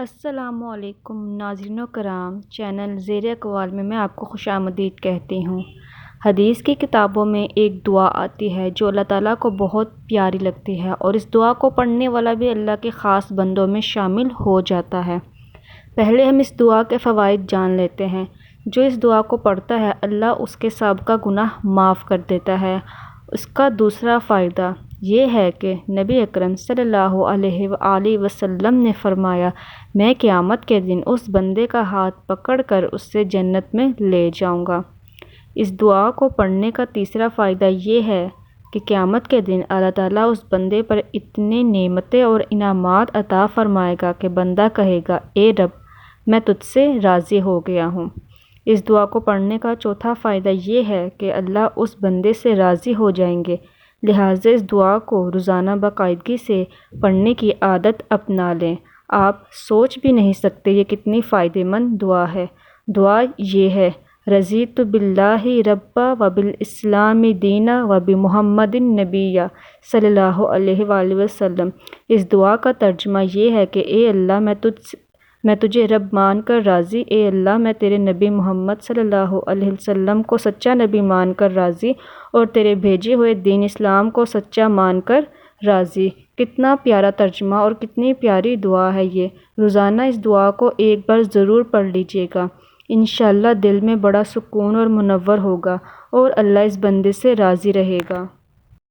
السلام علیکم ناظرین و کرام، چینل زیر اقوال میں آپ کو خوش آمدید کہتی ہوں۔ حدیث کی کتابوں میں ایک دعا آتی ہے جو اللہ تعالیٰ کو بہت پیاری لگتی ہے، اور اس دعا کو پڑھنے والا بھی اللہ کے خاص بندوں میں شامل ہو جاتا ہے۔ پہلے ہم اس دعا کے فوائد جان لیتے ہیں۔ جو اس دعا کو پڑھتا ہے اللہ اس کے سابقہ گناہ معاف کر دیتا ہے۔ اس کا دوسرا فائدہ یہ ہے کہ نبی اکرم صلی اللہ علیہ وآلہ وسلم نے فرمایا، میں قیامت کے دن اس بندے کا ہاتھ پکڑ کر اس سے جنت میں لے جاؤں گا۔ اس دعا کو پڑھنے کا تیسرا فائدہ یہ ہے کہ قیامت کے دن اللہ تعالیٰ اس بندے پر اتنے نعمتیں اور انعامات عطا فرمائے گا کہ بندہ کہے گا، اے رب، میں تجھ سے راضی ہو گیا ہوں۔ اس دعا کو پڑھنے کا چوتھا فائدہ یہ ہے کہ اللہ اس بندے سے راضی ہو جائیں گے، لہٰذا اس دعا کو روزانہ باقاعدگی سے پڑھنے کی عادت اپنا لیں۔ آپ سوچ بھی نہیں سکتے یہ کتنی فائدہ مند دعا ہے۔ دعا یہ ہے، رضیت باللہ ربا وبالاسلام دینا وبمحمد نبیّا صلی اللہ علیہ وآلہ وسلم۔ اس دعا کا ترجمہ یہ ہے کہ اے اللہ، میں تجھے رب مان کر راضی، اے اللہ میں تیرے نبی محمد صلی اللہ علیہ وسلم کو سچا نبی مان کر راضی، اور تیرے بھیجے ہوئے دین اسلام کو سچا مان کر راضی۔ کتنا پیارا ترجمہ اور کتنی پیاری دعا ہے یہ۔ روزانہ اس دعا کو ایک بار ضرور پڑھ لیجیے گا، انشاءاللہ دل میں بڑا سکون اور منور ہوگا، اور اللہ اس بندے سے راضی رہے گا۔